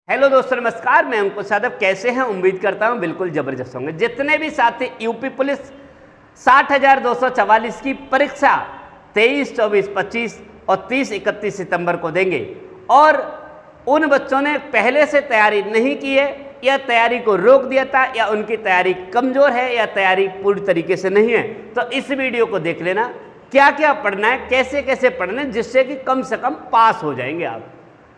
Hello दोस्तों, नमस्कार। मैं अंकुश यादव। कैसे हैं? उम्मीद करता हूं बिल्कुल जबरदस्त होंगे। जितने भी साथी यूपी पुलिस 60,244 की परीक्षा 23, 24, 25 और 30, 31 सितंबर को देंगे और उन बच्चों ने पहले से तैयारी नहीं की है या तैयारी को रोक दिया था या उनकी तैयारी कमजोर है या तैयारी पूरी तरीके से नहीं है, तो इस वीडियो को देख लेना। क्या क्या पढ़ना है, कैसे कैसे पढ़ना है, जिससे कि कम से कम पास हो जाएंगे आप।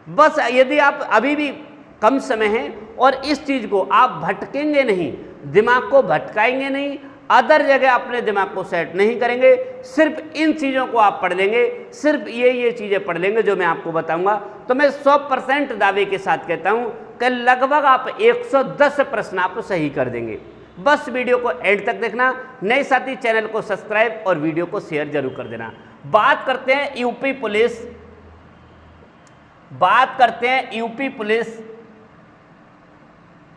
बस यदि आप अभी भी कम समय है और इस चीज को आप भटकेंगे नहीं, दिमाग को भटकाएंगे नहीं, अदर जगह अपने दिमाग को सेट नहीं करेंगे, सिर्फ इन चीज़ों को आप पढ़ लेंगे, सिर्फ ये चीज़ें पढ़ लेंगे जो मैं आपको बताऊंगा, तो मैं 100% दावे के साथ कहता हूं कि लगभग आप 110 प्रश्न आप सही कर देंगे। बस वीडियो को एंड तक देखना। नए साथी चैनल को सब्सक्राइब और वीडियो को शेयर जरूर कर देना। बात करते हैं यूपी पुलिस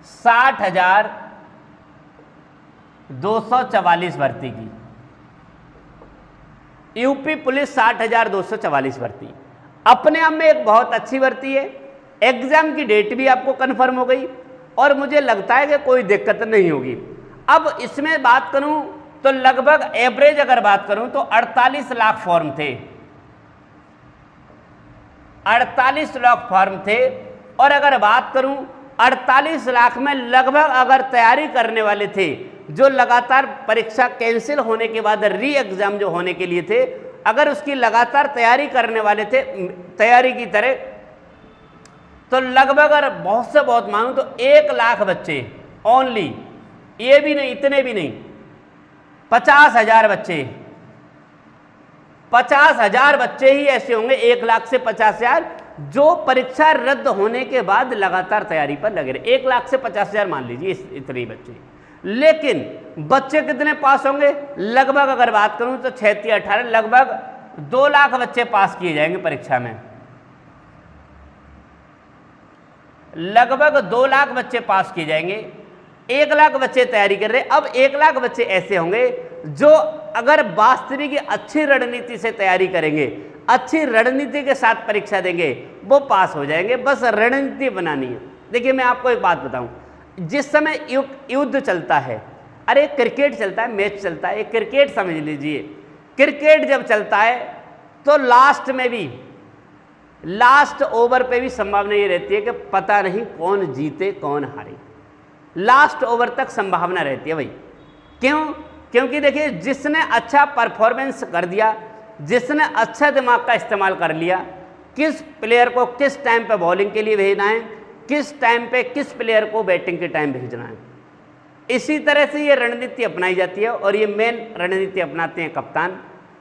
60,244 भर्ती की। यूपी पुलिस 60,244 भर्ती अपने आप में एक बहुत अच्छी भर्ती है। एग्जाम की डेट भी आपको कंफर्म हो गई और मुझे लगता है कि कोई दिक्कत नहीं होगी। अब इसमें बात करूं तो लगभग एवरेज अगर बात करूं तो 48 लाख फॉर्म थे, 48 लाख फॉर्म थे। और अगर बात करूं 48 लाख में लगभग अगर तैयारी करने वाले थे, जो लगातार परीक्षा कैंसिल होने के बाद री एग्जाम जो होने के लिए थे, अगर उसकी लगातार तैयारी करने वाले थे तैयारी की तरह, तो लगभग अगर बहुत से बहुत मानूं तो 1 लाख बच्चे ओनली, ये भी नहीं, इतने भी नहीं, 50,000 बच्चे, 50,000 बच्चे ही ऐसे होंगे, 1 लाख से 50,000 जो परीक्षा रद्द होने के बाद लगातार तैयारी पर लगे रहे। 1 लाख से 50,000 मान लीजिए इतने बच्चे। लेकिन बच्चे कितने पास होंगे? लगभग अगर बात करूं तो 6 या 18, लगभग 2 लाख बच्चे पास किए जाएंगे परीक्षा में। लगभग 2 लाख बच्चे पास किए जाएंगे। 1 लाख बच्चे तैयारी कर रहे। अब 1 लाख बच्चे ऐसे होंगे जो अगर वास्तविक अच्छी रणनीति से तैयारी करेंगे, अच्छी रणनीति के साथ परीक्षा देंगे, वो पास हो जाएंगे। बस रणनीति बनानी है। देखिए, मैं आपको एक बात बताऊं, जिस समय युद्ध चलता है, अरे क्रिकेट चलता है, मैच चलता है, क्रिकेट समझ लीजिए, क्रिकेट जब चलता है तो लास्ट में भी, लास्ट ओवर पे भी संभावना ये रहती है कि पता नहीं कौन जीते कौन हारे। लास्ट ओवर तक संभावना रहती है भाई। क्यों? क्योंकि देखिए, जिसने अच्छा परफॉर्मेंस कर दिया, जिसने अच्छा दिमाग का इस्तेमाल कर लिया, किस प्लेयर को किस टाइम पे बॉलिंग के लिए भेजना है, किस टाइम पे किस प्लेयर को बैटिंग के टाइम भेजना है, इसी तरह से ये रणनीति अपनाई जाती है और ये मेन रणनीति अपनाते हैं कप्तान।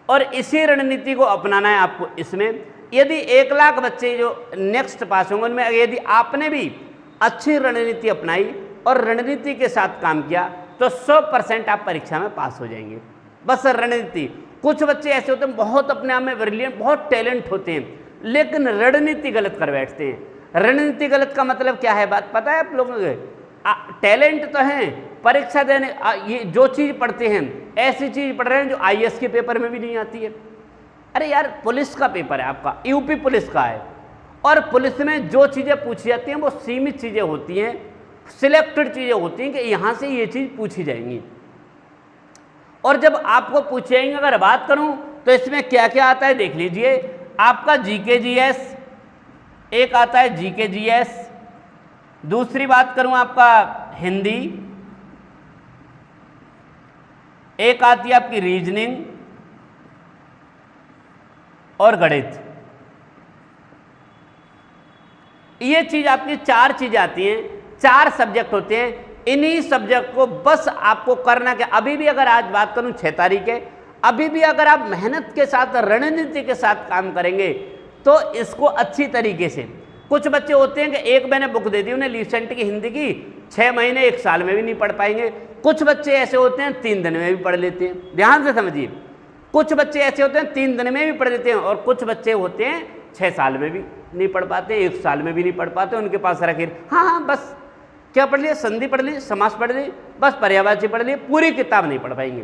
और इसी रणनीति को अपनाना है आपको। इसमें यदि 1 लाख बच्चे जो नेक्स्ट पास होंगे, उनमें यदि आपने भी अच्छी रणनीति अपनाई और रणनीति के साथ काम किया तो 100% आप परीक्षा में पास हो जाएंगे। बस रणनीति। कुछ बच्चे ऐसे होते हैं बहुत अपने आप में ब्रिलियंट, बहुत टैलेंट होते हैं, लेकिन रणनीति गलत कर बैठते हैं। रणनीति गलत का मतलब क्या है, बात पता है आप लोगों को? टैलेंट तो है, परीक्षा देने ये जो चीज़ पढ़ते हैं, ऐसी चीज़ पढ़ रहे हैं जो IAS के पेपर में भी नहीं आती है। अरे यार, पुलिस का पेपर है आपका, यूपी पुलिस का है, और पुलिस में जो चीज़ें पूछी जाती हैं वो सीमित चीज़ें होती हैं, सिलेक्टेड चीज़ें होती हैं कि यहाँ से ये चीज़ पूछी जाएंगी। और जब आपको पूछेंगे, अगर बात करूं तो इसमें क्या क्या आता है देख लीजिए। आपका GK GS एक आता है, GK GS। दूसरी बात करूं आपका हिंदी, एक आती है आपकी रीजनिंग और गणित। ये चीज आपकी 4 चीजें आती हैं, 4 सब्जेक्ट होते हैं। इन्हीं सब्जेक्ट को बस आपको करना क्या, अभी भी अगर आज बात करूं 6 तारीख है, अभी भी अगर आप मेहनत के साथ रणनीति के साथ काम करेंगे तो इसको अच्छी तरीके से। कुछ बच्चे होते हैं कि एक मैंने बुक दे दी उन्हें लीसेंट की हिंदी की, 6 महीने 1 साल में भी नहीं पढ़ पाएंगे। कुछ बच्चे ऐसे होते हैं 3 दिन में भी पढ़ लेते हैं। ध्यान से समझिए, कुछ बच्चे ऐसे होते हैं 3 दिन में भी पढ़ लेते हैं और कुछ बच्चे होते हैं 6 साल में भी नहीं पढ़ पाते, 1 साल में भी नहीं पढ़ पाते। उनके पास रखे हाँ बस क्या पढ़ लिया, संधि पढ़ ली, समास पढ़ ली, बस पर्यायवाची पढ़ ली, पूरी किताब नहीं पढ़ पाएंगे।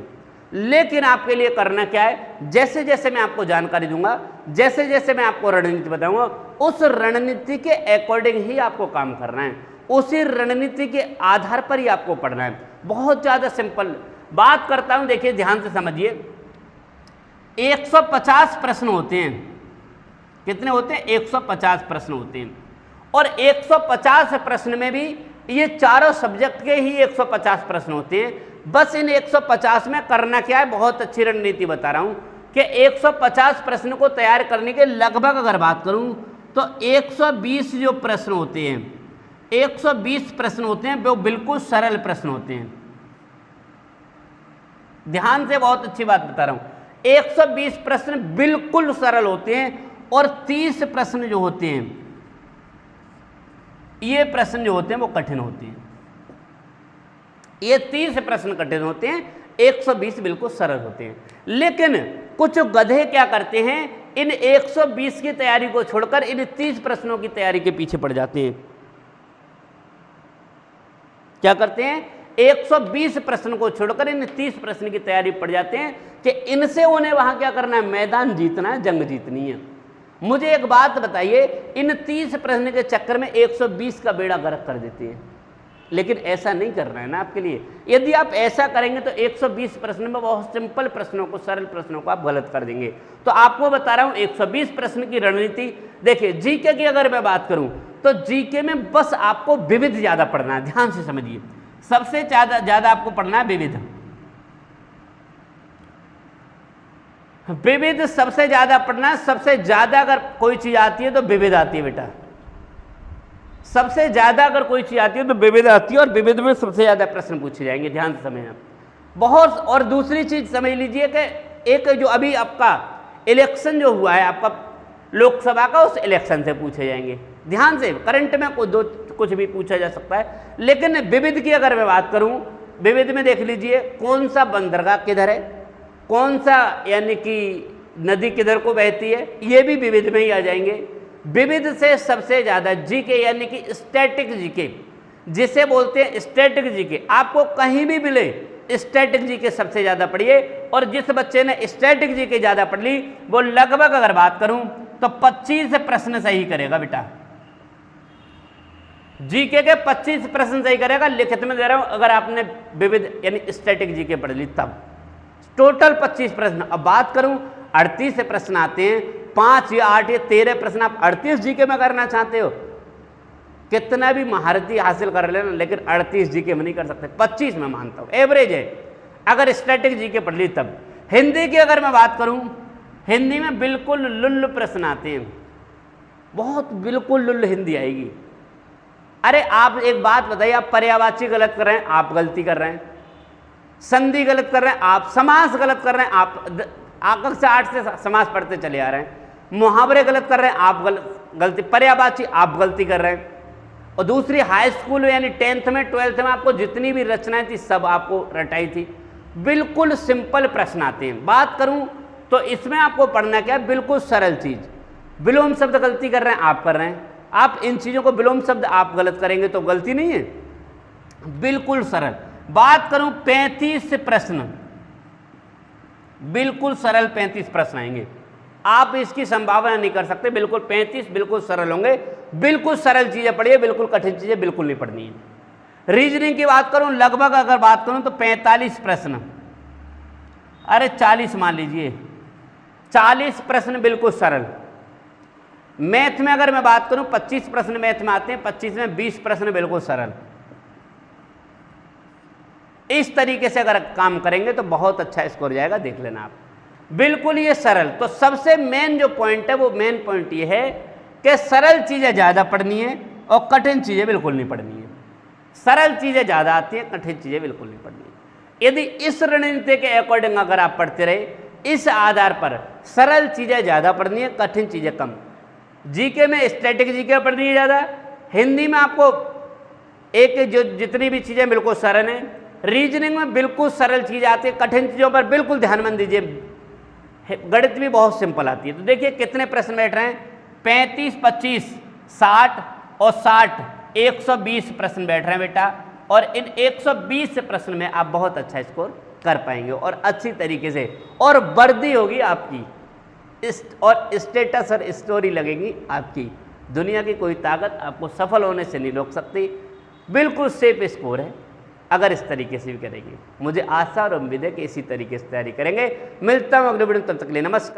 लेकिन आपके लिए करना क्या है, जैसे जैसे मैं आपको जानकारी दूंगा, जैसे जैसे मैं आपको रणनीति बताऊंगा, उस रणनीति के अकॉर्डिंग ही आपको काम करना है, उसी रणनीति के आधार पर ही आपको पढ़ना है। बहुत ज़्यादा सिंपल बात करता हूं, देखिए ध्यान से समझिए। 150 प्रश्न होते हैं। कितने होते हैं? 150 प्रश्न होते हैं। और 150 प्रश्न में भी ये चारों सब्जेक्ट के ही 150 प्रश्न होते हैं। बस इन 150 में करना क्या है, बहुत अच्छी रणनीति बता रहा हूं कि 150 प्रश्न को तैयार करने के लगभग अगर बात करूं तो 120 जो प्रश्न होते हैं, 120 प्रश्न होते हैं वो बिल्कुल सरल प्रश्न होते हैं। ध्यान से, बहुत अच्छी बात बता रहा हूं। 120 प्रश्न बिल्कुल सरल होते हैं और 30 प्रश्न जो होते हैं, ये प्रश्न जो होते हैं वो कठिन होते हैं। ये 30 प्रश्न कठिन होते हैं, 120 बिल्कुल सरल होते हैं। लेकिन कुछ गधे क्या करते हैं, इन 120 की तैयारी को छोड़कर इन 30 प्रश्नों की तैयारी के पीछे पड़ जाते हैं। क्या करते हैं? 120 प्रश्न को छोड़कर इन 30 प्रश्न की तैयारी पड़ जाते हैं कि इनसे उन्हें वहां क्या करना है, मैदान जीतना है, जंग जीतनी है। मुझे एक बात बताइए, इन 30 प्रश्न के चक्कर में 120 का बेड़ा गर्क कर देते हैं। लेकिन ऐसा नहीं करना है ना आपके लिए। यदि आप ऐसा करेंगे तो 120 प्रश्न में बहुत सिंपल प्रश्नों को, सरल प्रश्नों को आप गलत कर देंगे। तो आपको बता रहा हूं 120 प्रश्न की रणनीति। देखिए जीके की अगर मैं बात करूं तो जीके में बस आपको विविध ज्यादा पढ़ना है। ध्यान से समझिए, सबसे ज्यादा आपको पढ़ना है विविध। विविध सबसे ज्यादा पढ़ना है। सबसे ज्यादा अगर कोई चीज आती है तो विविध आती है बेटा। सबसे ज्यादा अगर कोई चीज आती है तो विविध आती है, और विविध में सबसे ज्यादा प्रश्न पूछे जाएंगे। ध्यान से समझना बहुत। और दूसरी चीज समझ लीजिए कि एक जो अभी आपका इलेक्शन जो हुआ है आपका लोकसभा का, उस इलेक्शन से पूछे जाएंगे। ध्यान से, करंट में कुछ भी पूछा जा सकता है। लेकिन विविध की अगर मैं बात करूं, विविध में देख लीजिए कौन सा बंदरगाह किधर है, कौन सा यानी कि नदी किधर को बहती है, ये भी विविध में ही आ जाएंगे। विविध से सबसे ज्यादा जीके यानी कि स्टैटिक जीके, जिसे बोलते हैं स्टैटिक जीके, आपको कहीं भी मिले स्टैटिक जीके सबसे ज्यादा पढ़िए। और जिस बच्चे ने स्टैटिक जीके ज्यादा पढ़ ली वो लगभग अगर बात करूं तो 25 प्रश्न सही करेगा बेटा। जीके के 25 प्रश्न सही करेगा। लिखित में दे रहा हूं, अगर आपने विविध यानी स्टैटिक जीके पढ़ ली तब टोटल 25 प्रश्न। अब बात करूं 38 प्रश्न आते हैं, 5 या 8 या 13 प्रश्न आप 38 जीके में करना चाहते हो, कितना भी महारती हासिल कर लेना, लेकिन 38 जीके में नहीं कर सकते। 25 में मानता हूं एवरेज है अगर स्टैटिक जीके पढ़ ली तब। हिंदी की अगर मैं बात करूं, हिंदी में बिल्कुल लुल्ल प्रश्न आते हैं, बहुत बिल्कुल लुल्ल हिंदी आएगी। अरे आप एक बात बताइए, आप पर्यायवाची गलत कर रहे हैं, आप गलती कर रहे हैं, संधि गलत कर रहे हैं, आप समास गलत कर रहे हैं, आप कक्षा 8 से समास पढ़ते चले आ रहे हैं, मुहावरे गलत कर रहे हैं, आप गलती, पर्यायवाची आप गलती कर रहे हैं। और दूसरी हाई स्कूल यानी 10th में 12th में आपको जितनी भी रचनाएं थी सब आपको रटाई थी। बिल्कुल सिंपल प्रश्न आते हैं। बात करूं तो इसमें आपको पढ़ना क्या है, बिल्कुल सरल चीज। विलोम शब्द गलती कर रहे हैं, आप कर रहे हैं, आप इन चीजों को विलोम शब्द आप गलत करेंगे तो गलती नहीं है, बिल्कुल सरल। बात करूं 35 प्रश्न, बिल्कुल सरल 35 प्रश्न आएंगे, आप इसकी संभावना नहीं कर सकते। बिल्कुल 35 बिल्कुल सरल होंगे। बिल्कुल सरल चीजें पढ़िए, बिल्कुल कठिन चीजें बिल्कुल नहीं पढ़नी है। रीजनिंग की बात करूं, लगभग अगर बात करूं तो 45 प्रश्न, अरे 40 मान लीजिए, 40 प्रश्न बिल्कुल सरल। मैथ में अगर मैं बात करूं 25 प्रश्न मैथ में आते हैं, 25 में 20 प्रश्न बिल्कुल सरल। इस तरीके से अगर काम करेंगे तो बहुत अच्छा स्कोर जाएगा, देख लेना आप। बिल्कुल ये सरल। तो सबसे मेन जो पॉइंट है वो मेन पॉइंट ये है कि सरल चीजें ज्यादा पढ़नी है और कठिन चीजें बिल्कुल नहीं पढ़नी है। सरल चीजें ज्यादा आती हैं, कठिन चीजें बिल्कुल नहीं पढ़नी है। यदि इस रणनीति के अकॉर्डिंग अगर आप पढ़ते रहे, इस आधार पर सरल चीजें ज्यादा पढ़नी है, कठिन चीजें कम। जीके में स्टैटिक जीके पढ़नी है ज्यादा, हिंदी में आपको एक जो जितनी भी चीजें बिल्कुल सरल हैं, रीजनिंग में बिल्कुल सरल चीज आती है, कठिन चीजों पर बिल्कुल ध्यान मत दीजिए। गणित भी बहुत सिंपल आती है। तो देखिए कितने प्रश्न बैठ रहे हैं, 35, 25, 60 और 60, 120 प्रश्न बैठ रहे हैं बेटा। और इन 120 प्रश्न में आप बहुत अच्छा स्कोर कर पाएंगे और अच्छी तरीके से, और वर्दी होगी आपकी और स्टेटस और स्टोरी लगेगी आपकी। दुनिया की कोई ताकत आपको सफल होने से नहीं रोक सकती। बिल्कुल सेफ स्कोर है अगर इस तरीके से भी करेंगे। मुझे आशा और उम्मीद है कि इसी तरीके से तैयारी करेंगे। मिलता हूँ अगले वीडियो में, तब तक के लिए नमस्कार।